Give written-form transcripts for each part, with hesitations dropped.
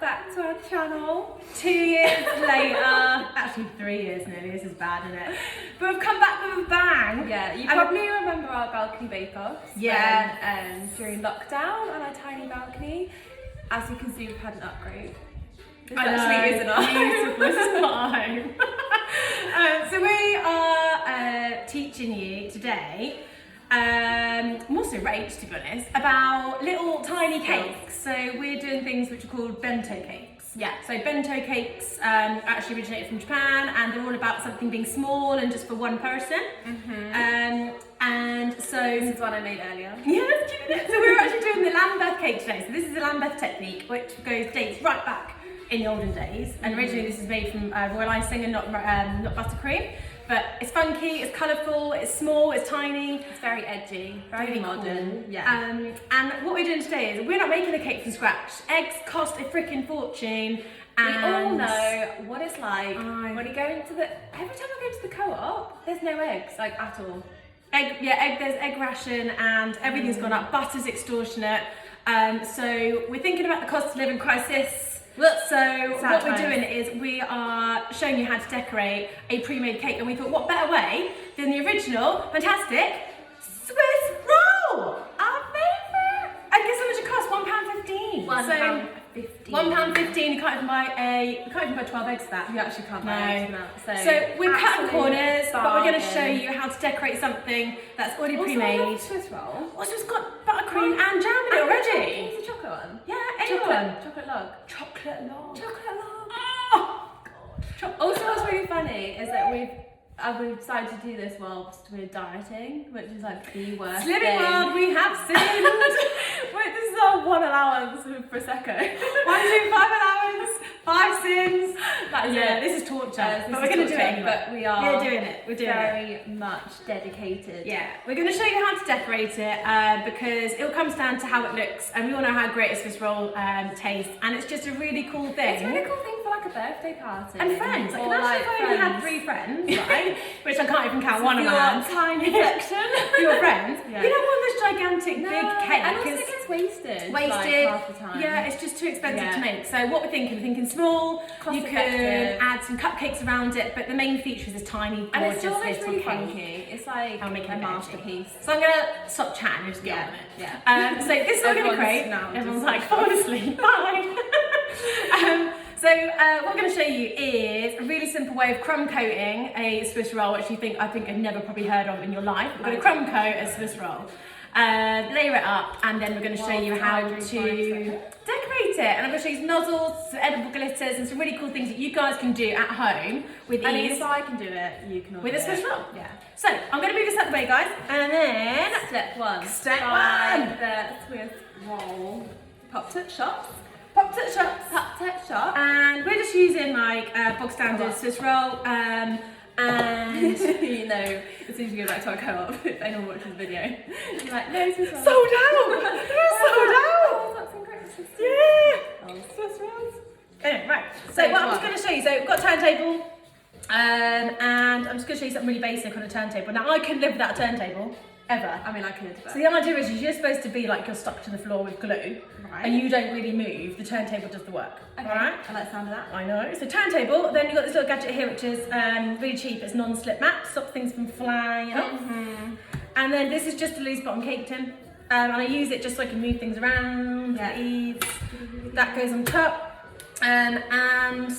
back to our channel. 2 years later, actually 3 years nearly, this is bad, isn't it? But we've come back with a bang. Yeah, you probably remember our balcony bake-offs. Yeah. During lockdown on our tiny balcony. As you can see, we've had an upgrade. This I actually know, isn't our beautiful, this is not home. So we are teaching you today, more so Rach to be honest, about little tiny cakes. So we're doing things which are called bento cakes. Yeah. So bento cakes actually originated from Japan, and they're all about something being small and just for one person. And so This is one I made earlier. yes, so we're actually doing the Lambeth cake today. So this is the Lambeth technique, which dates right back in the olden days. And originally this is made from royal icing and not buttercream. But it's funky, it's colourful, it's small, it's tiny. It's very edgy, very Really modern. cool. Yeah. And what we're doing today is we're not making a cake from scratch. Eggs cost a freaking fortune. We And all know what it's like when you go into the. Every time I go to the co-op, there's no eggs, like at all. There's egg ration and everything's gone up. Butter's extortionate. So we're thinking about the cost of living crisis. So what we're doing is we are showing you how to decorate a pre-made cake, and we thought what better way than the original, fantastic Swiss roll, our favourite. And guess how much it costs? £1.15. £1.15. £1.15. You can't even buy 12 eggs for that. You actually can't buy that. So we're cutting corners, but we're going to show bargain. you how to decorate something that's already Also, I pre-made. love Swiss roll. Also, it's got buttercream and jam in it already. It's a chocolate one. Yeah, anyone. Chocolate log. Chocolate log. Chocolate log. Oh, God. Also, what's really funny is that we've decided to do this whilst we're dieting, which is like the worst Living thing. world, we have sinned. Wait, this is our 1 allowance of Prosecco. 1, 2, 5 allowance, 5 sins. That's Yeah, it. this is torture. This But is we're going to do it torture, anyway. But we are We're doing it. We're doing it. very much dedicated. Yeah, we're going to show you how to decorate it because it all comes down to how it looks, and we all know how great a Swiss roll tastes, and it's just a really cool thing. It's a really cool thing for like a birthday party. And friends. Like, Or imagine if I only had 3 friends, right? Which I can't even count one on my hand. tiny section. For your friends. Yeah. You don't want this gigantic big cake. And also 'cause it gets wasted. wasted. Like, half the time. Yeah, it's just too expensive Yeah. to make. So what we're thinking small. Cost you could effective. add some cupcakes around it, but the main feature is this tiny, And it gorgeous still looks little really cake. funky. It's like I'll make it a a bit masterpiece. So I'm gonna stop chatting and just get on with it. Yeah. So this is all gonna be Everyone's great. now just Everyone's like, fall asleep. Bye. So what I'm going to show you is a really simple way of crumb coating a Swiss roll, which I think you've never probably heard of in your life. We're going to crumb coat a Swiss roll, layer it up, and then we're going to show you how to decorate it. And I'm going to show you some nozzles, some edible glitters, and some really cool things that you guys can do at home with And ease. if I can do it, you can all With do a Swiss it. roll. Yeah. So I'm going to move this out the way, guys, and then Step 1. Step Buy one. the Swiss roll. Popped at shops. popped at shops. Popped at shop. And we're just using like bog standard Swiss roll, and You know, as soon as you go back to our co-op, if anyone watches the video, you're like, no, Swiss roll. sold out. They're sold out. Oh, that's some Grix Sisters. Yeah. Oh, Swiss rolls. Anyway, right. So Stage what I'm one. just going to show you. So we've got a turntable, and I'm just going to show you something really basic on a turntable. Now I couldn't live without a turntable ever. I mean, I could, but... So the idea is you're supposed to be like you're stuck to the floor with glue, Right. and you don't really move. The turntable does the work. Okay. All right. I like the sound of that. I know. So turntable, then you've got this little gadget here which is really cheap. It's non-slip mat, stops things from flying off. And then this is just a loose bottom cake tin. And I use it just so I can move things around with ease. That goes on top. And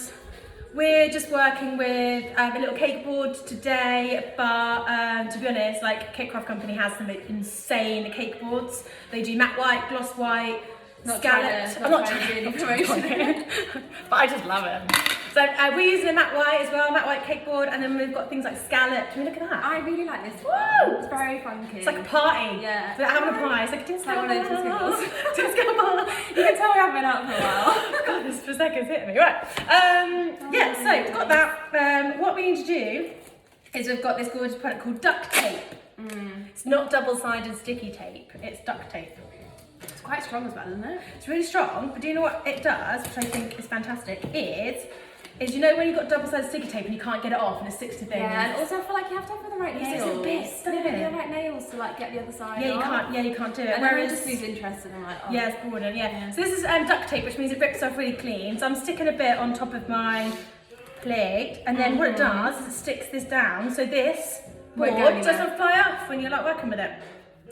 we're just working with a little cake board today, but to be honest, like Cake Craft Company has some insane cake boards. They do matte white, gloss white, scalloped. I'm not trying to do any promotion, but I just love it. So we're using a matte white as well, matte white cake board, and then we've got things like scalloped. I mean, look at that. I really like this Woo! one. It's very funky. It's like a party. Yeah. It's like having a pie. It's like a disco like one of those ball. disco Disco ball. You can tell we haven't been out for a while. God, this Prosecco's hitting me. Right. Yeah, so we've got that. What we need to do is we've got this gorgeous product called duct tape. It's not double-sided sticky tape. It's duct tape. It's quite strong as well, isn't it? It's really strong, but do you know what it does, which I think is fantastic, is is, you know when you've got double-sided sticky tape and you can't get it off and it sticks to things? Yeah, and also I feel like you have to have the right nails. Bits, don't the it? right nails to like get the other side Yeah, off. you can't do it. And Whereas, then I just lose interest and I'm like, oh. yeah, it's boring, yeah. So this is duct tape, which means it rips off really clean. So I'm sticking a bit on top of my plate, and then what it does is it sticks this down, so this board doesn't fly off when you're like working with it.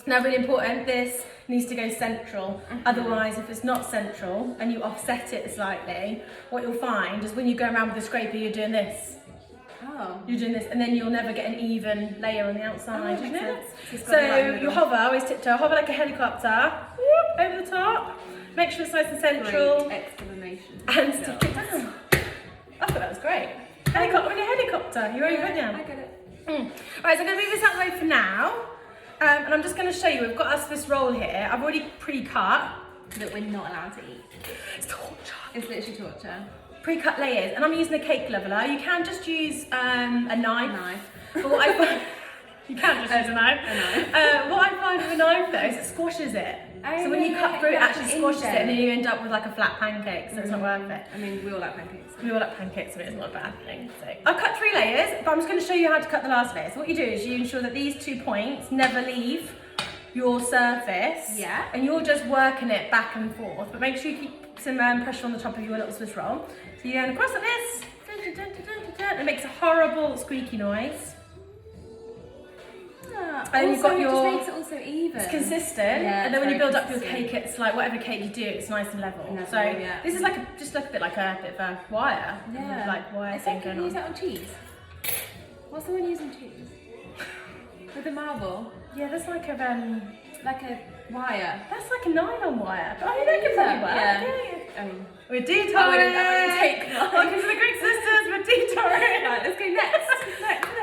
Now, really important, this needs to go central. Otherwise, if it's not central and you offset it slightly, what you'll find is when you go around with the scraper, you're doing this. Oh. You're doing this, and then you'll never get an even layer on the outside. Oh, you know? So you hover, always tiptoe, hover like a helicopter, whoop, over the top. Make sure it's nice and central. Great exclamation. And stick it down. I thought that was great. Helicopter in a helicopter. You're over now. I get it. Right, so I'm going to move this out of the way for now. And I'm just going to show you, we've got our Swiss roll here. I've already pre-cut. That we're not allowed to eat. It's torture. It's literally torture. Pre-cut layers, and I'm using a cake leveler. You can just use a knife. But what I find, you can just use a knife. What I find with a knife though is it squashes it. So when you cut through, it actually squashes it, and then you end up with like a flat pancake. So it's not worth it. I mean, we all like pancakes. We all like pancakes, so it's not a bad thing. So I've cut 3 layers, but I'm just going to show you how to cut the last layer. So what you do is you ensure that these 2 points never leave your surface. Yeah. And you're just working it back and forth, but make sure you keep some pressure on the top of your little Swiss roll. So you're going across like this. It makes a horrible squeaky noise. And you've got it your, just makes it also even. it's consistent, Yeah, and then when you very build up your consistent. cake, it's like whatever cake you do, it's nice and level. So yeah. this is like just like a bit of a wire, like wire It's thing like going you use on. that on cheese. What's the one using cheese? With the marble? Yeah, that's like a Like a wire. that's like a nylon wire. But I mean, that could probably work. Yeah. We're detouring. I wouldn't take Welcome to the Grix Sisters. We're detouring. Right, let's go next.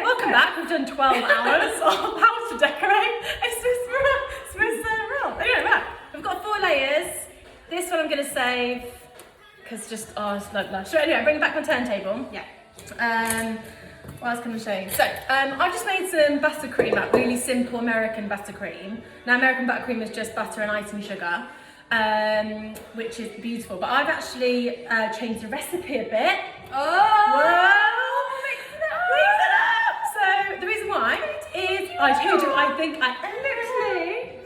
Welcome back. We've done 12 hours of house to decorate a Swiss roll. Anyway, right. We've got 4 layers. This one I'm going to save because just it's not lush. So anyway, bring it back on turntable. Yeah. What else can I show you? So, I just made some buttercream, like really simple American buttercream. Now, American buttercream is just butter and icing sugar, which is beautiful. But I've actually changed the recipe a bit. Oh! Mix it up! So, the reason why is, I told you, I think I literally...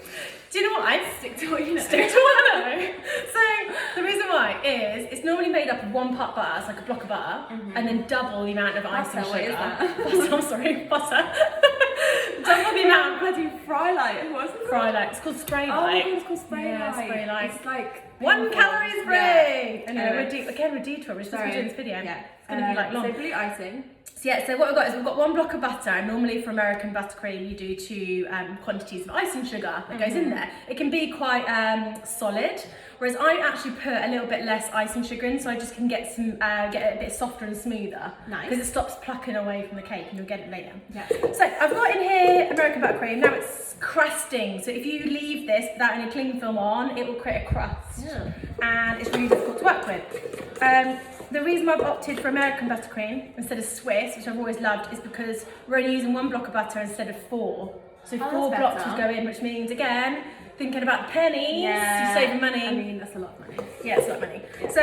Do you know what? Stick to what you know. Stick to what I know. So the reason why is it's normally made up of 1 part butter, it's like a block of butter, and then double the amount of icing sugar. What is that? Butter, I'm sorry, butter. Double the amount. Bloody fry light. What's it called? Fry light. It's called spray Oh, light. it's called spray light. Spray light. It's like 1 calories free. Yeah. Anyway, we're detour. We're supposed to be doing this video. Yeah. It's going to be like long. So blue icing. So what we've got is we've got 1 block of butter, and normally for American buttercream you do 2 quantities of icing sugar that goes in there. It can be quite solid, whereas I actually put a little bit less icing sugar in, so I just can get some get it a bit softer and smoother. Nice. Because it stops plucking away from the cake, and you'll get it later. Yeah. So I've got in here American buttercream. Now it's crusting, so if you leave this without any cling film on, it will create a crust, and it's really difficult to work with. The reason I've opted for American buttercream instead of Swiss, which I've always loved, is because we're only using 1 block of butter instead of 4. So 4 blocks would go in, which means, again, thinking about the pennies, you're saving money. I mean, that's a lot of money. Yeah, it's a lot of money. So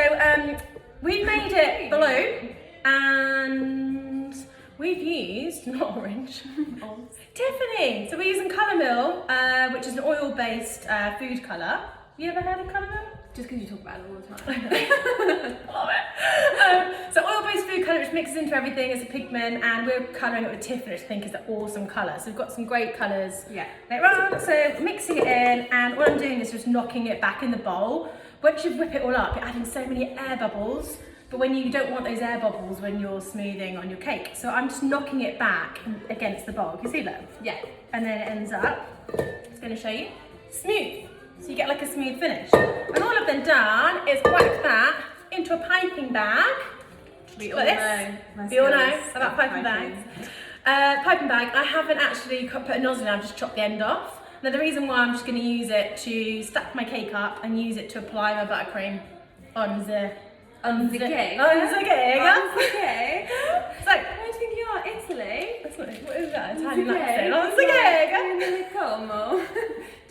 we've made it blue, and we've used, not orange, Tiffany. So we're using Colour Mill, which is an oil-based food colour. You ever heard of Colour Mill? Just because you talk about it all the time. Love it. So oil-based food colour, which mixes into everything as a pigment, and we're colouring it with Tiffany, which I think is an awesome colour. So we've got some great colours later on. So mixing it in, and what I'm doing is just knocking it back in the bowl. Once you whip it all up, you're adding so many air bubbles, but when you don't want those air bubbles when you're smoothing on your cake. So I'm just knocking it back against the bowl. Can you see that? Yeah. And then it ends up, it's going to show you, smooth. So you get like a smooth finish. And all I've then done is whack that into a piping bag. We all know. We all know about piping bags. Piping bag, I haven't actually put a nozzle in, I've just chopped the end off. Now the reason why I'm just going to use it to stack my cake up and use it to apply my buttercream on the cake. cake. So, I was thinking, Italy. what is that? Italian accent. On the cake.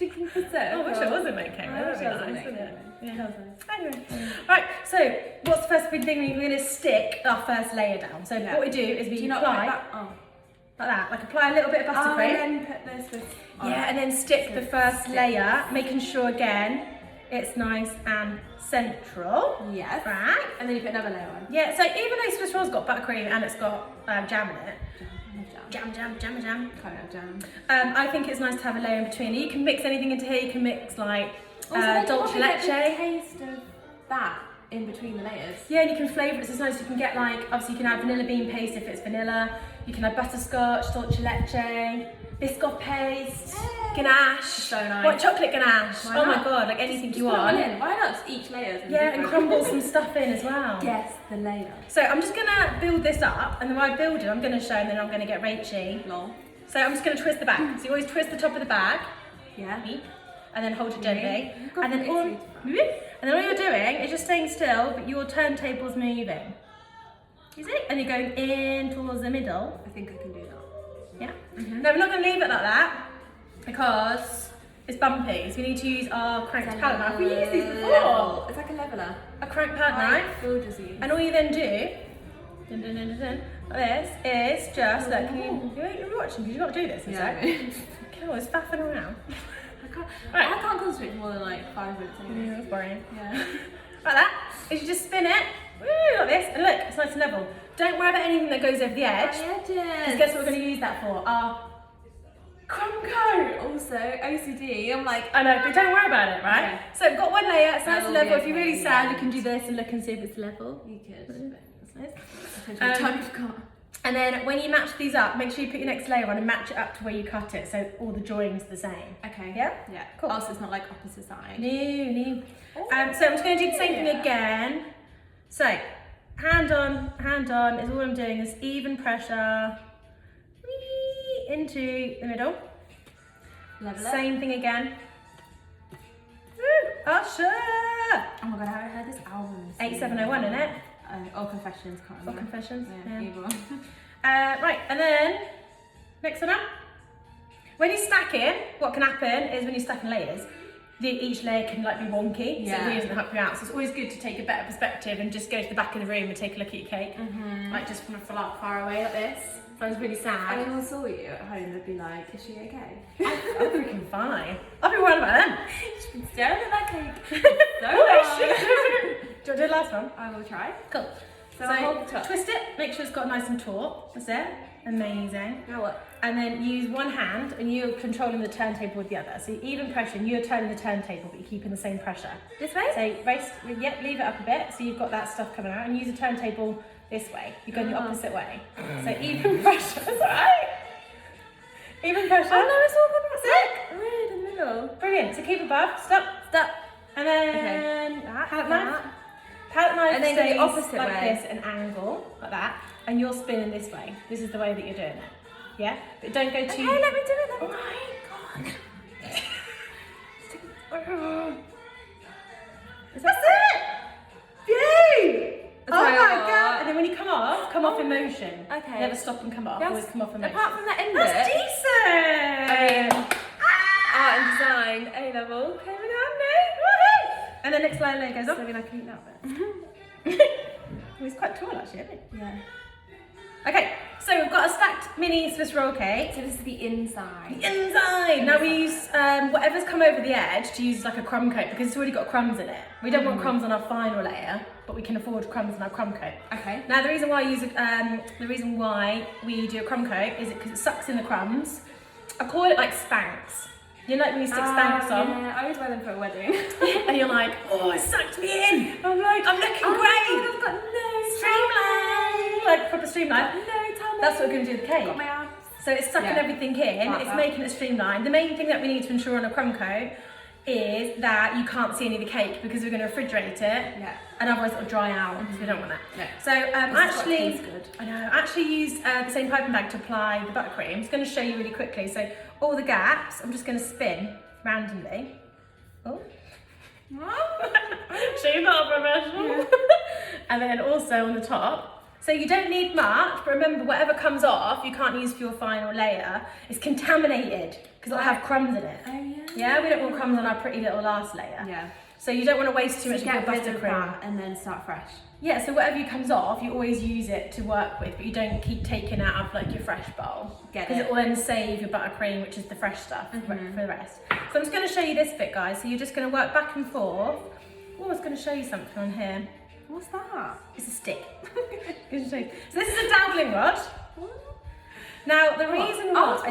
sticking for so. I wish it was a makeover. I wish That it was would a be nice, wouldn't it? makeover. Yeah. Anyway. Right, so what's the first big thing? We're going to stick our first layer down. So what we do is we apply, like that, like apply a little bit of buttercream. And then put this with... Yeah, and then stick the first layer, making sure again it's nice and central. Yes. Right. And then you put another layer on. Yeah, so even though Swiss roll's got buttercream and it's got jam in it, jam. Kind of jam. I think it's nice to have a layer in between. You can mix anything into here. You can mix like Also, dolce get the leche. taste of that in between the layers. Yeah, and you can flavour it, so it's nice. You can get like, obviously you can add vanilla bean paste if it's vanilla. You can add butterscotch, dolce leche, biscoff paste, ganache. So nice. White chocolate ganache. Why Oh my not? god, like anything you Put it all want. in. Why not just each layer? Yeah, and crumble some stuff in as well. Yes, the layer. So I'm just gonna build this up, and then when I build it, I'm gonna show, and then I'm gonna get Rachy. Lol. So I'm just gonna twist the bag. So you always twist the top of the bag. Yeah. And then hold it gently. Got And then all you're doing is just staying still, but your turntable's moving. You see? And you're going in towards the middle. I think I can do that. Yeah? No, we're not going to leave it like that because it's bumpy. So we need to use our cranked palette knife. We used these before. It's like a leveler. A cranked palette knife. And all you then do, like this, is just, look, you're watching because you've got to do this, is Yeah. it? Oh, it's faffing around. I can't concentrate for more than like 5 minutes anyway. Yeah, that's boring. Yeah. Like that. Is you just spin it, like this, and look, it's nice and level. Don't worry about anything that goes over the edge. Because guess what we're going to use that for? Our crumb coat. Also, OCD, I'm like... I know, but don't worry about it, right? Okay. So we've got one layer, it's nice and level. If you're really okay, sad, yeah. you can do this and look and see if it's level. You could. That's nice. Totally forgot. And then when you match these up, make sure you put your next layer on and match it up to where you cut it, so all the joining's the same. Okay. Yeah? Yeah. Cool. Also, it's not like opposite side. No. So I'm just going to do the same thing again. So, hand on is all I'm doing is even pressure into the middle. Level Same thing again. Woo, Usher! Oh my god, I haven't heard this album. 8701, isn't it? Or Confessions, can't Or remember. Confessions. Yeah, Yeah. either one. Right, and then next one up. When you're stacking, what can happen is when you're stacking layers, each layer can like be wonky, so it really doesn't help you out. So it's always good to take a better perspective and just go to the back of the room and take a look at your cake, like just from far away like this. Sounds really sad. If anyone saw you at home, they'd be like, is she okay? I'm freaking fine. I'll be worried about them. She's been staring at that cake so Oh, long. do you want to do the last one? I will try. Cool. So I hold the top. Twist it, make sure it's got nice and taut. That's it. Amazing. Now what? And then use one hand and you're controlling the turntable with the other. So even pressure, and you're turning the turntable, but you're keeping the same pressure. This way? So leave it up a bit so you've got that stuff coming out, and use the turntable this way. You're going the opposite way. So even pressure. That's alright. Even pressure. Oh no, it's all coming That's it. Weird in the middle. Brilliant. So keep above. Stop. And then palette knife. Palette knife And then go the stays opposite like way. this, an angle, like that, and you're spinning this way. This is the way that you're doing it. Yeah? But don't go too... Okay, let me do it then. Oh my god. That's it! Phew! Oh my god! And then when you come off in motion. Okay. Never stop and come off, always come off in motion. Apart from that end That's bit. decent! Art and design, A level. Okay, we got it. Woohoo! And then next layer goes up. So then I can eat that bit. Well, it's quite tall actually, isn't it? Yeah. Okay, so we've got a stacked mini Swiss roll cake. So this is the inside. The inside! Now we use whatever's come over the edge to use like a crumb coat because it's already got crumbs in it. We don't want crumbs on our final layer, but we can afford crumbs on our crumb coat. Okay. Now the reason why we do a crumb coat is because it sucks in the crumbs. I call it like Spanx. You know, like when you stick Spanx on, Yeah, I always wear them for a wedding. and you're like, oh, it sucked me in. I'm like, I'm looking oh great. my God, I've got no Streamline, like proper streamline. no tummy. That's what we're going to do with the cake. Got my abs. So it's sucking everything in, Like it's that. making it streamlined. The main thing that we need to ensure on a crumb coat is that you can't see any of the cake because we're going to refrigerate it, and otherwise it'll dry out, so we don't want that. No. So I actually use the same piping bag to apply the buttercream. I'm just going to show you really quickly. So all the gaps, I'm just going to spin randomly. Oh. She's not a professional. And then also on the top, So you don't need much, but remember, whatever comes off, you can't use for your final layer. It's contaminated because it'll have crumbs in it. Oh yeah. Yeah, we don't want crumbs on our pretty little last layer. Yeah. So you don't want to waste too much of your Get rid of buttercream. that and then start fresh. Yeah, so whatever comes off, you always use it to work with, but you don't keep taking out of like your fresh bowl. Get it. Because it will then save your buttercream, which is the fresh stuff, for the rest. So I'm just going to show you this bit, guys. So you're just going to work back and forth. Oh, I was going to show you something on here. What's that? It's a stick. So this is a dabbling rod. Now the reason why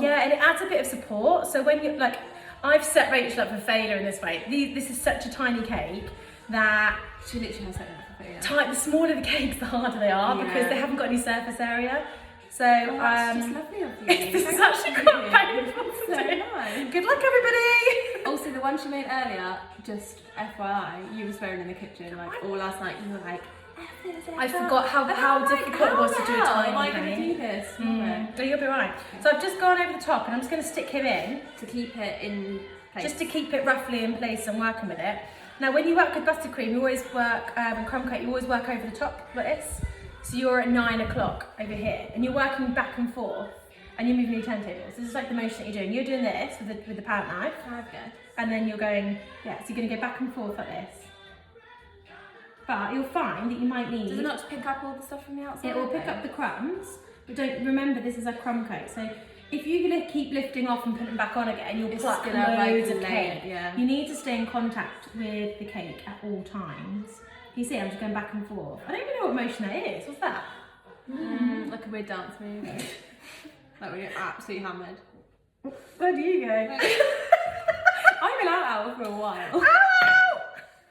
yeah, and it adds a bit of support. So when you like, I've set Rachel up for failure in this way. This is such a tiny cake that She literally has set it up for failure. the smaller the cakes, the harder they are because they haven't got any surface area. So that's just lovely of you. this is actually quite painful to So do. nice. Good luck, everybody. Also, the one she made earlier, just FYI, you were swearing in the kitchen like all last night. You were like, I forgot how difficult it was to do a tiny Am I going to cake. do this? So you'll be right. So I've just gone over the top and I'm just going to stick him in. To keep it in place. Just to keep it roughly in place and working with it. Now when you work with buttercream, you always work, and crumb cake, you always work over the top like this. So you're at 9 o'clock over here and you're working back and forth and you're moving your turntables. This is like the motion that you're doing. You're doing this with the palette knife. And then you're going, so you're going to go back and forth like this. But you'll find that you might need... Does it not pick up all the stuff from the outside? It will pick up the crumbs, but don't remember this is a crumb coat. So if you keep lifting off and putting back on again, you'll pluck loads of cake. Yeah. You need to stay in contact with the cake at all times. You see, I'm just going back and forth. I don't even know what motion that is. What's that? Like a weird dance move. Like when you're absolutely hammered. Where do you go? I've been out for a while. Ow!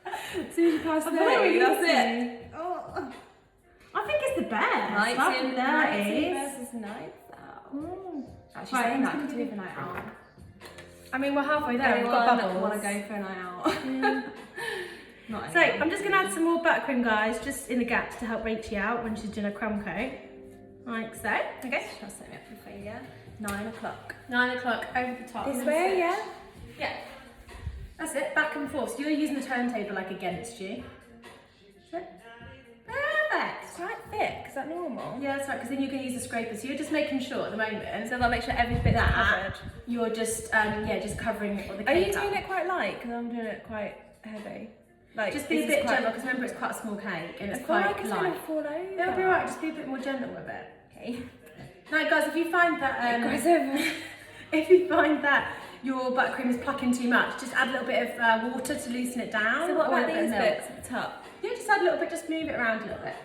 As soon as you pass I through, thought we that's were it. Oh. I think it's the best. Nights in Nights versus nights out. Actually, Right, saying that I'm could gonna do for night out. I mean, we're halfway there. We've got bubbles. Want to go for a night out? Not So I'm just going to add some more buttercream, guys, just in the gaps to help Rachel out when she's doing a crumb coat. Like so. Okay. She'll set me up for failure. 9 o'clock. 9 o'clock over the top. This way, yeah? Yeah. That's it, back and forth. So you're using the turntable like against you. That's it. Perfect. It's quite thick, is that normal? Yeah, that's right, because then you can use the scraper. So you're just making sure at the moment. So I'll make sure every bit's covered. You're just, just covering it with the Are you cake doing up. it quite light? Because I'm doing it quite heavy. Like, Just be a bit gentle, because remember it's quite a small cake and it's quite like it's light. going to fall over. It'll be alright, just be a bit more gentle with it. Okay. Now guys, if you find that if you find that your buttercream is plucking too much, just add a little bit of water to loosen it down. So what or a about bit of these milk. bits at the top? Yeah, just add a little bit, just move it around a little bit.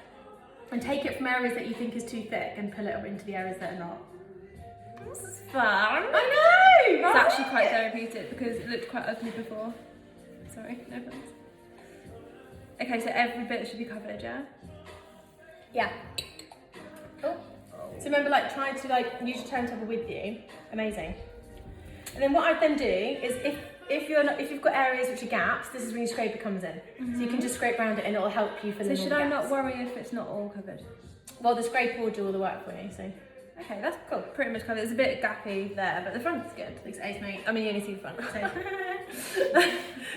And take it from areas that you think is too thick and pull it into the areas that are not. This is fun. I know! It's actually quite therapeutic because it looked quite ugly before. Sorry, no offense. Okay, so every bit should be covered, yeah? Yeah. Oh. So remember, like, try to use your turntable with you. Amazing. And then what I then do is if you've got areas which are gaps, this is when your scraper comes in. So you can just scrape around it and it'll help you fill in all the So gaps. should I not worry if it's not all covered? Well, the scraper will do all the work for you, so. Okay, that's cool. Pretty much covered. It's a bit gappy there, but the front's good. Thanks, Ace, mate. I mean, you only see the front.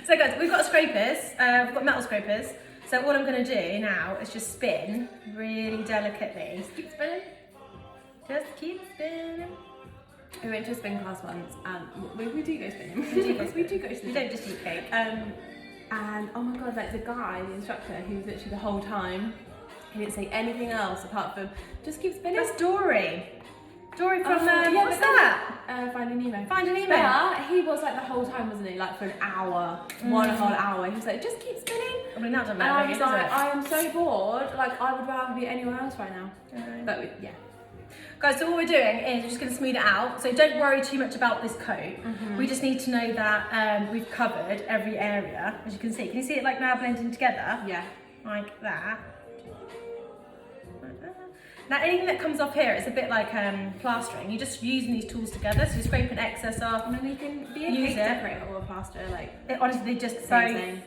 So guys, we've got scrapers, we've got metal scrapers. So all I'm going to do now is just spin really delicately. Just keep spinning. Just keep spinning. We went to a spin class once and we do go spinning. We do go spinning. We don't just eat cake. And oh my god, like the guy, the instructor, who was literally the whole time, he didn't say anything else apart from just keep spinning. That's Dory. Dory from, yeah, what's that? Finding Nemo. Finding Nemo. But he was like the whole time, wasn't he? Like for an hour, one whole hour. He was like, just keep spinning. I mean, that doesn't And I matter, was does like, it? I am so bored. Like I would rather be anywhere else right now. But yeah. Guys, so what we're doing is we're just going to smooth it out. So don't worry too much about this coat. We just need to know that we've covered every area, as you can see. Can you see it like now blending together? Yeah. Like that. Now anything that comes off here is a bit like plastering. You're just using these tools together, so you're scraping excess off. And then you can be a Use cake it. decorator or a plaster, like Honestly, they just same.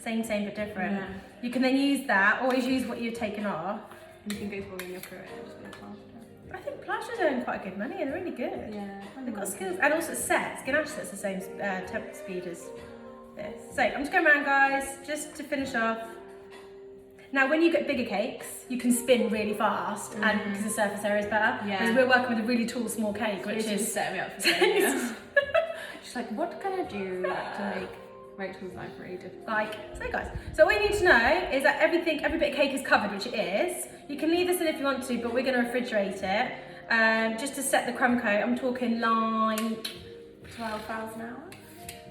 same but different. Yeah. You can then use that, always use what you've taken off. And you can go for in your career and just be a plaster. I think plasters earn quite good money and they're really good. Yeah. They've got skills, and also sets. Ganache sets the same temp speed as this. So I'm just going around, guys, just to finish off. Now, when you get bigger cakes, you can spin really fast, and because the surface area is better. Yeah. Because we're working with a really tall, small cake, which She's is just setting me up for failure. She's like, what can I do to make Rachel's life really difficult? So guys, so what you need to know is that every bit of cake is covered, which it is. You can leave this in if you want to, but we're going to refrigerate it. Just to set the crumb coat, I'm talking like 12 hours an hour?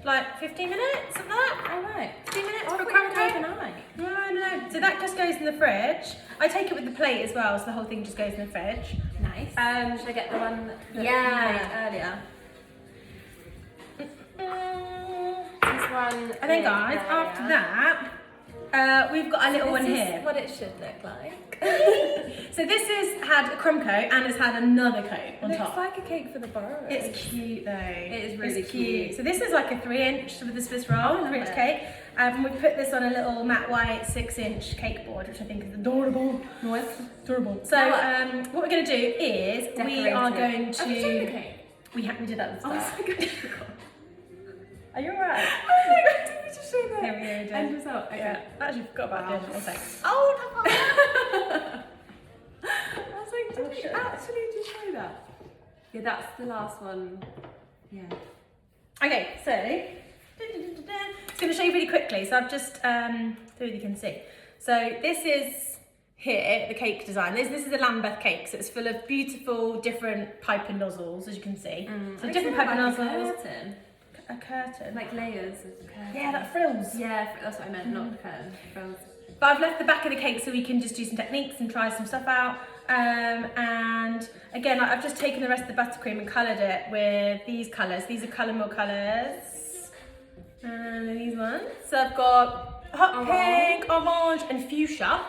like 15 minutes, something like that. Oh right. 15 minutes I for a thought crumb you coat. were overnight. No. So that just goes in the fridge. I take it with the plate as well, so the whole thing just goes in the fridge. Nice. Should I get the one that you made earlier? This one. And then guys, after that, we've got a little one here. This is what it should look like. So this has had a crumb coat and it's had another coat on Looks top. like a cake for the burrows. It's cute though. It is really it's cute. So this is like a 3-inch with the Swiss Roll, 3-inch cake. And we put this on a little matte white 6-inch cake board, which I think is adorable. Nice. Adorable. So what we're going to do is we are going to. Have you shown the cake? We did that at the start. Oh, so good. Are you alright? Oh my god, did we just show that? Here we go. End result. Okay. Yeah. I actually forgot about Wow. this. One second. Oh, I was like, did we sure. actually just show that? Yeah, that's the last one. Yeah. Okay, so it's going to show you really quickly. So I've just so you can see. So this is here the cake design. This is a Lambeth cake, so it's full of beautiful different piping nozzles, as you can see. So different piping nozzles. A curtain. Like layers of curtain. Yeah, that frills. Yeah, that's what I meant, not the curtain. Frills. But I've left the back of the cake so we can just do some techniques and try some stuff out. And again, I've just taken the rest of the buttercream and coloured it with these colours. These are colourful colours. And then these ones. So I've got hot pink, orange and fuchsia.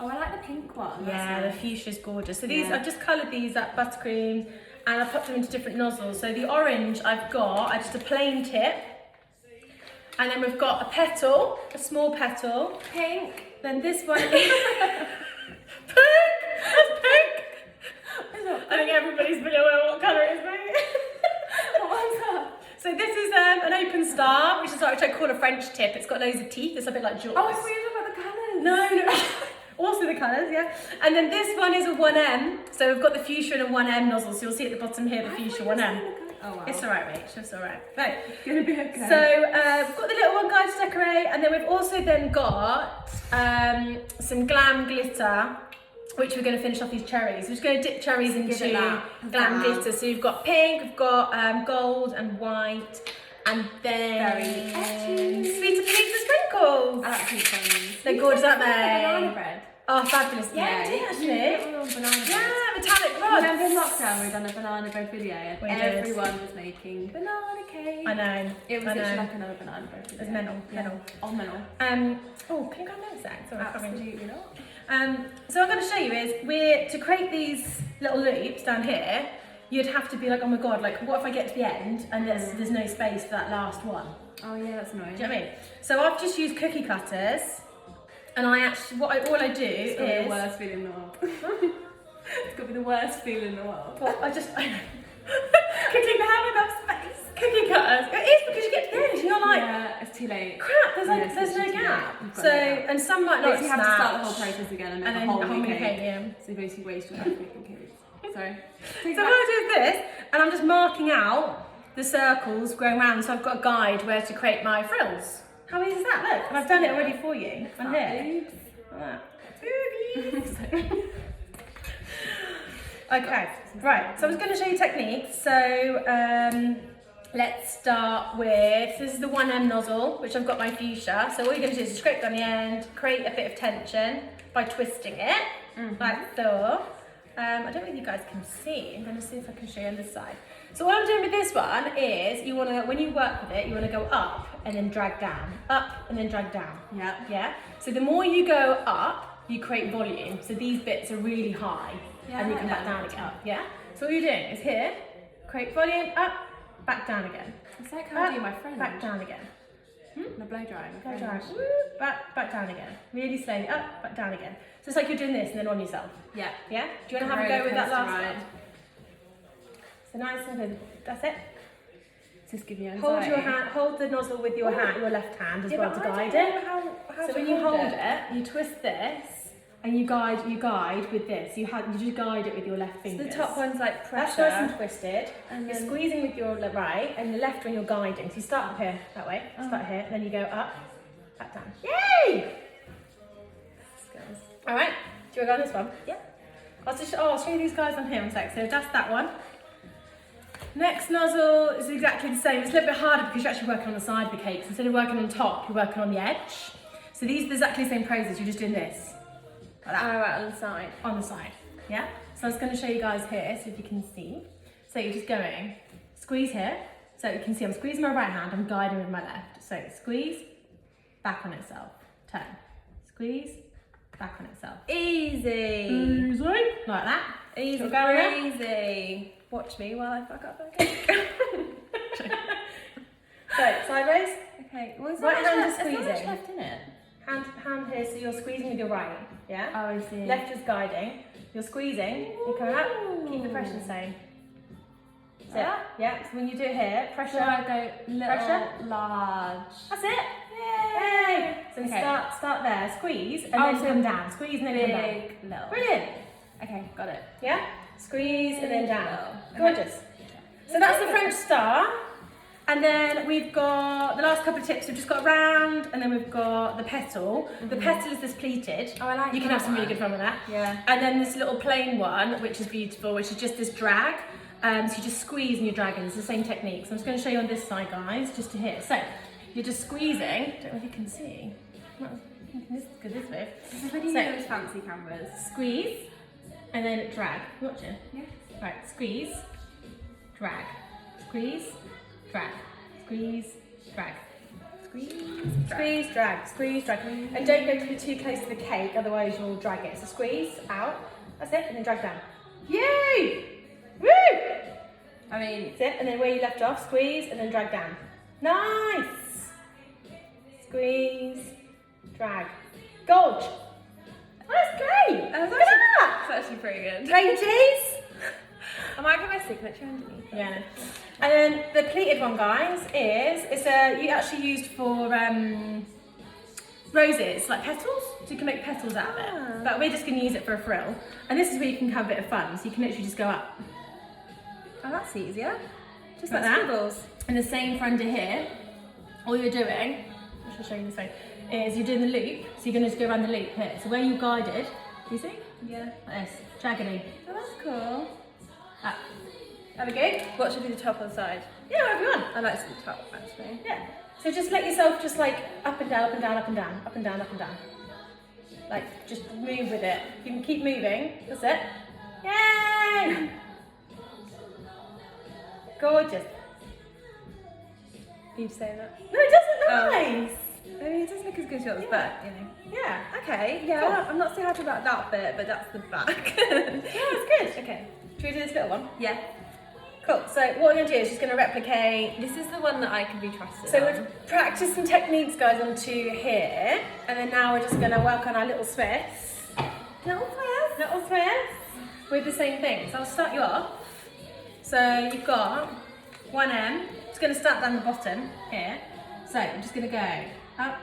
Oh, I like the pink one. Yeah, the fuchsia's gorgeous. So these, I've just coloured these at buttercream and I've popped them into different nozzles. So the orange I've got, just a plain tip. And then we've got a petal, a small petal. Pink. Then this one is pink! That's pink! I think everybody's been aware what colour it is, mate. What one's that? So this is an open star, which I call a French tip. It's got loads of teeth. It's a bit like Jaws. Oh, I thought you were talking about the colours. No. Also the colours, yeah. And then this one is a 1M. So we've got the fuchsia and a 1M nozzle. So you'll see at the bottom here the fuchsia 1M. Oh wow. It's alright, Rach. It's alright. Right. It's gonna be okay. So we've got the little one guy to decorate, and then we've also then got some glam glitter, which we're going to finish off these cherries. We're just going to dip cherries into glam glitter. So you've got pink, we've got gold and white, and then sweet and pink sprinkles. I like pink ones. They're gorgeous, aren't they? Banana bread. Oh, fabulous. Yeah, I did actually. Banana bread. Yeah, metallic rods. Remember in lockdown we done a banana bread video and We did. everyone was making banana cake. I know. It was I know. literally like another banana bread video. It was mental. Oh, mental. Oh, can you go on that sec? Sorry, Absolutely not. So what I'm going to show you is to create these little loops down here, you'd have to be like, oh my god, like what if I get to the end and there's no space for that last one? Oh yeah, that's annoying. Do you know what I mean? So I've just used cookie cutters, and all I do It's got to be is the worst feeling in the world. It's got to be the worst feeling in the world. well, I Cooking the ham enough space. cookie cutters. It is because you get to the end, and you're like, Yeah, it's too late. crap, there's Yeah, there's it's no literally gap. too late. You've got So no gap. and some might not Basically, you have to start the whole snatch, process again and make and a then whole the whole new new cake. cake, yeah. So you basically waste your life making cakes. Sorry. So what I do is this, and I'm just marking out the circles going around, so I've got a guide where to create my frills. How easy is that? Look, and I've done it already for you. On here. Like that. Okay, right, so I was going to show you techniques. So let's start with, this is the 1M nozzle, which I've got my fuchsia. So all you're going to do is scrape down the end, create a bit of tension by twisting it, like so. I don't think you guys can see. I'm going to see if I can show you on this side. So what I'm doing with this one is, you want to, when you work with it, you want to go up and then drag down, up and then drag down. Yeah. Yeah. So the more you go up, you create volume. So these bits are really high, Yeah, and you I come like back down that. again. Yeah. So what you're doing is here, create volume, up, back down again. It's like how I Up, do my friend. back down again. The blow drying. Go down. Woo, back down again. Really slowly, up, back down again. So it's like you're doing this and then on yourself. Yeah. Yeah? Do you want to have a go with that last one? So nice and good. That's it. Just give you Hold anxiety. your hand, hold the nozzle with your hand, your left hand as well to guide it. So when you hold it, you twist this and you guide with this. You just guide it with your left finger. So the top one's like pressure. That's nice and twisted. And you're then squeezing with your right, and the left one you're guiding. So you start up here that way. Start here, and then you go up, back down. Yay! All right. Do you want to go on this one? Yeah. I'll show you these guys on here in a sec. So that's that one. Next nozzle is exactly the same. It's a little bit harder because you're actually working on the side of the cake. So instead of working on top, you're working on the edge. So these are exactly the same process. You're just doing this. Like that. Oh, right, on the side. On the side. Yeah. So I was going to show you guys here, so if you can see. So you're just going, squeeze here. So you can see I'm squeezing my right hand, I'm guiding with my left. So squeeze, back on itself. Turn. Squeeze, back on itself. Easy. Easy. Like that. Easy, Going easy. Watch me while I fuck up the cake. So sideways. Okay. Well, Right hand is There's not much squeezing. left in it. Hand here, so you're squeezing with your right. Yeah. Oh, I see. Left is guiding. You're squeezing. You're coming up. Keep the pressure the same. That's it. Yeah. So when you do it here, pressure. So I go little, Pressure. large. That's it. Yay! So Okay. start there. Squeeze and Oh, then so come down. Squeeze and then come down. Big, little. Brilliant. Okay, got it. Yeah. Squeeze and then down. Okay. Gorgeous. So that's the French star. And then we've got the last couple of tips. We've just got round, and then we've got the petal. The petal is this pleated. Oh, I like You can that have some really one. good fun with that. Yeah. And then this little plain one, which is beautiful, which is just this drag. So you just squeeze and you're dragging. It's the same technique. So I'm just going to show you on this side, guys, just to here. So you're just squeezing. I don't know if you can see. This is good this way. What do you do with fancy cameras? Squeeze, and then drag. You watching? Yes. Right, squeeze, drag, squeeze, drag, squeeze, drag. Squeeze, drag, squeeze, drag. And don't go too close to the cake, otherwise you'll drag it. So squeeze, out, that's it, and then drag down. Yay! Woo! I mean, That's it, and then where you left off, squeeze, and then drag down. Nice! Squeeze, drag. Gorge! Oh, that's great! that's Look at that! actually pretty good. Great cheese! I might put my signature underneath. Yeah. And then the pleated one, guys, you actually used for roses, like petals. So you can make petals out of it. But we're just going to use it for a frill. And this is where you can have a bit of fun. So you can literally just go up. Oh, that's easier. Just Like like that. scribbles. And the same for under here. All you're doing, I shall show you this way, is you're doing the loop. So you're going to just go around the loop here. So where you guided, you see? Yeah. Like this, jaggedy. Oh, that's cool. Up. There we go. What should be the top or the side? Yeah, wherever you want. I like the top, actually. Yeah. So just let yourself just like up and down, up and down, up and down, up and down, up and down. Like just move with it. You can keep moving. That's it. Yay! Gorgeous. You say that? No, it doesn't Oh. nice. I mean, it doesn't look as good as yours, but, you know. Yeah. Okay, yeah, Cool. I'm not so happy about that bit, but that's the back. Yeah, it's good. Okay. Should we do this little one? Yeah. Cool. So what we're gonna do is just gonna replicate. This is the one that I can be trusted So on. we've practiced some techniques, guys, onto here, and then now we're just gonna work on our little Swiss. Little Swiss. Little Swiss with the same thing. So I'll start you off. So you've got 1M. Just going to start down the bottom here. So I'm just going to go up,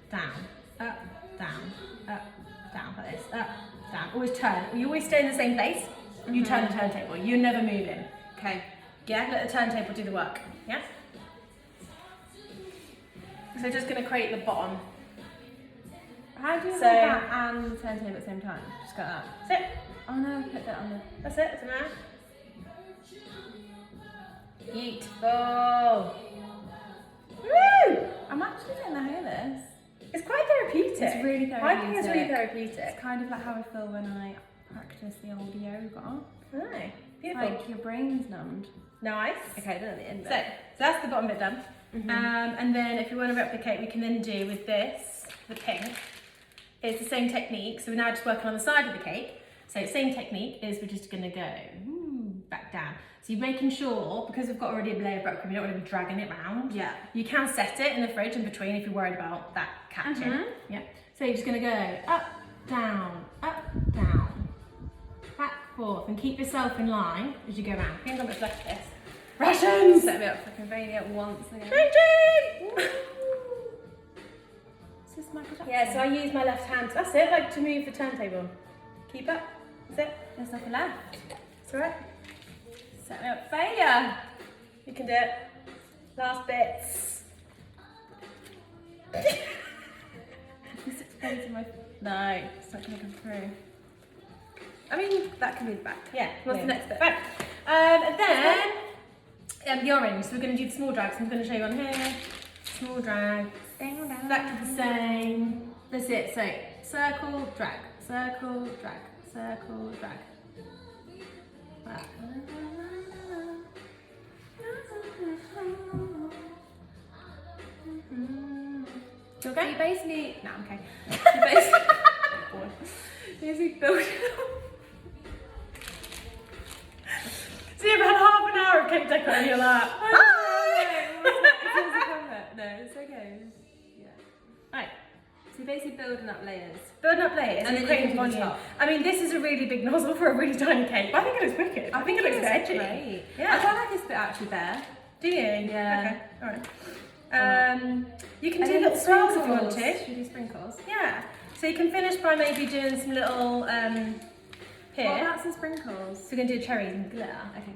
down, up, down, like this, up, down. Always turn. You always stay in the same place. You turn the turntable. You're never moving. Okay. Yeah, let the turntable do the work. Yeah. So just going to create the bottom. How do you So- hold that and the turntable at the same time? Just got that. That's it. Oh no, I put that on the... That's it. That's enough. Beautiful. Woo! I'm actually getting the hang of this. It's quite therapeutic. It's really I think it's really therapeutic. therapeutic. It's kind of like how I feel when I practice the old yoga. Oh, It's beautiful. like your brain's numbed. Nice. Okay, then at the end So bit. that's the bottom bit done. And then if you want to replicate, we can then do with this, the pink. It's the same technique. So we're now just working on the side of the cake. So same technique is we're just going to go back down. So you're making sure, because we've got already a layer of buttercream, you don't want to be dragging it round. Yeah. You can set it in the fridge in between if you're worried about that catching. Yeah. So you're just going to go up, down, back, forth, and keep yourself in line as you go around. I think I've got much left of this. Rations! Set me up for convenience at once again. Changing! Is this Michael Jackson? Yeah, so I use my left hand. That's it, like to move the turntable. Keep up. That's it. There's nothing left. It's alright. Set me up for failure. You can do it. Last bits. Is it going to my... No, it's not going to come through. I mean, that can be the back. Yeah. What's the next bit? Right. And then the orange. So we're going to do the small drags. I'm going to show you on here. Small drag. Exactly the same. That's it. So circle, drag, circle, drag, circle, drag. Right. You okay? You basically, no, I'm okay. You basically build it up. So you've had half an hour of cake deco and you're like, No, it's okay. Yeah. Right. So you're basically building up layers. building up layers and then creating you can do the volume. top. I mean, this is a really big nozzle for a really tiny cake, but I think it looks wicked. I think it looks edgy. Great. Yeah. I quite like this bit actually bare. Do you? Yeah. Okay, alright. You can do little swirls if you want to. Should we do sprinkles? Yeah. So you can finish by maybe doing some little here. What about some sprinkles? So we're going to do cherries and glitter. Okay.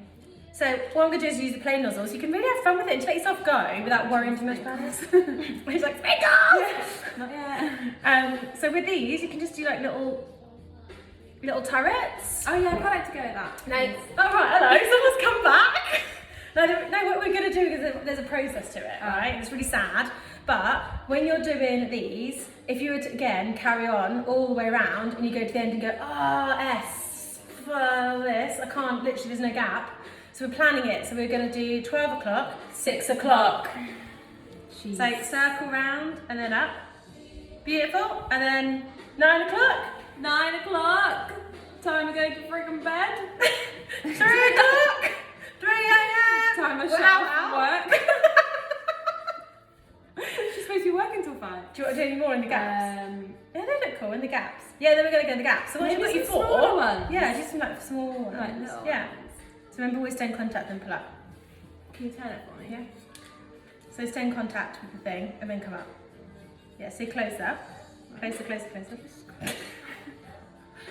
So what I'm going to do is use the plain nozzles. You can really have fun with it and let yourself go without worrying too much about it. It's like, sprinkles! Not yet. So with these, you can just do like little turrets. Oh yeah, I quite like to go with that. No, oh right, hello, someone's come back. No, what we're going to do is there's a process to it, right? It's really sad, but when you're doing these, if you were to, again, carry on all the way around and you go to the end and go, S, for this, I can't, literally there's no gap. So we're planning it, so we're going to do 12 o'clock, 6 o'clock. Jeez. So circle round and then up. Beautiful, and then 9 o'clock. 9 o'clock. Time to go to freaking bed. 3 o'clock. 3 a.m. Time to shut off work. She's supposed to be working till 5. Do you want to do any more in the gaps? Yeah, they look cool in the gaps. Yeah, then we're going to go in the gaps. So once you've got your 4, smaller ones. yeah, do some like small ones. Like little yeah. ones. So remember, always stay in contact and pull up. Can you turn it for me? Yeah. So stay in contact with the thing and then come up. Yeah, so closer. Closer, closer, closer.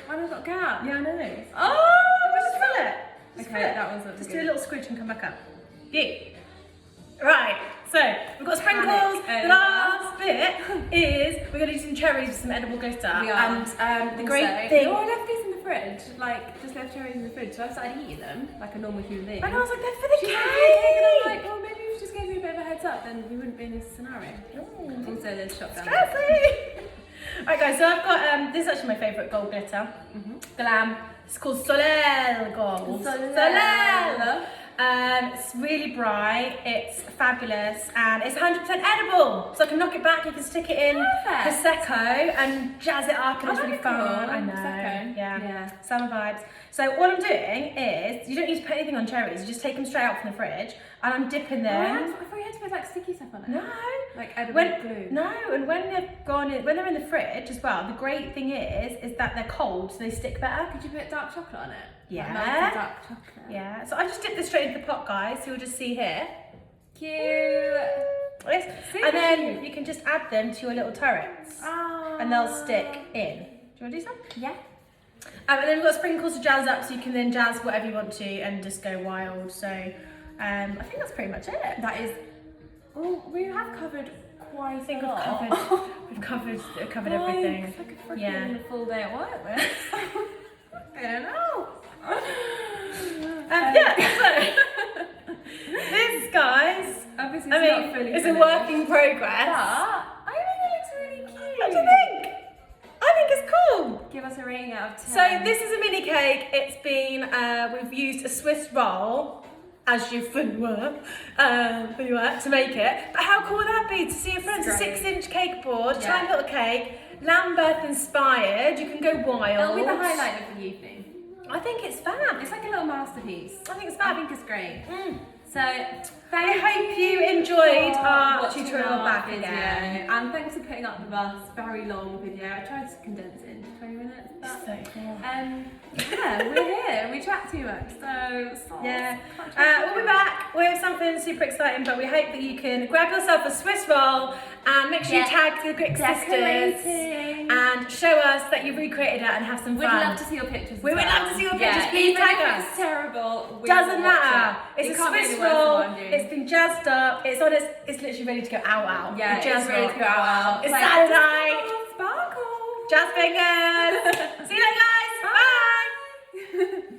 Why have I got a gap? Yeah, I know. Oh! Just fill it. Just Okay, fill it. that one's looking Just good. do a little squidge and come back up. Yeah. Right, so we've got sprinkles. Panic The last bit is we're going to do some cherries with some edible glitter. We are. And the great thing. No, I left these in the fridge. Like, just left cherries in the fridge. So I started eating them like a normal human being. And I was like, they're for the She's cake. like, and I'm like, well, maybe if you just gave me a bit of a heads up, then we wouldn't be in this scenario. Ooh. Also, there's shop down Stressy. Alright guys, so I've got, this is actually my favourite gold glitter. The Lamb. It's called Soleil Gold. Soleil. It's really bright, it's fabulous, and it's 100% edible. So I can knock it back, you can stick it in Prosecco and jazz it up, and it's really fun. cool. I know. Prosecco. Yeah. Summer vibes. So what I'm doing is, you don't need to put anything on cherries, you just take them straight out from the fridge, and I'm dipping them. I thought you had to put like sticky stuff on it. No. Like edible glue. No, and when they're in the fridge as well, the great thing is that they're cold, so they stick better. Could you put dark chocolate on it? Yeah. Like melted dark chocolate. Yeah, so I just dipped this straight into the pot, guys, so you'll just see here. Cute. Yes. And then you can just add them to your little turrets, and they'll stick in. Do you want to do some? Yeah. And then we've got sprinkles to jazz up, so you can then jazz whatever you want to and just go wild. So I think that's pretty much it. That is. Oh, we have covered quite I think a lot. we've covered everything. It's like a freaking Yeah. full day at work, man. I don't know. So this, guys, Obviously, I not mean, fully it's a finished. work in progress. But I think it looks really cute. What do you think? I think it's cool. Give us a rating out of 10. So this is a mini cake. It's been, we've used a Swiss roll, as you were, to make it. But how cool would that be to see your friends a 6-inch cake board, tiny little cake, Lambeth inspired. You can go wild. It'll be the highlight of the evening. I think it's fab. It's like a little masterpiece. I think it's I fab. think it's great. So I hope you enjoyed our watching tutorial our back video. again. And thanks for putting up with us. Very long video. I tried to condense it into 20 minutes. But, So cool. yeah, we're here. We chat too much. So Yeah. We'll be back with something super exciting, but we hope that you can grab yourself a Swiss roll and make sure you tag the Grix Sisters and show us that you've recreated it and have some fun. We'd love to see your pictures. We would love to see your pictures. Yeah, Please even tag if us. it's terrible. Doesn't matter. It's a can't be Swiss any worse than roll. what I'm doing. It's been jazzed up. It's on. It's literally ready to go out. Yeah, just it's ready to go out. It's Like, Saturday night. Sparkle. Jazz fingers. See you later, guys. Bye.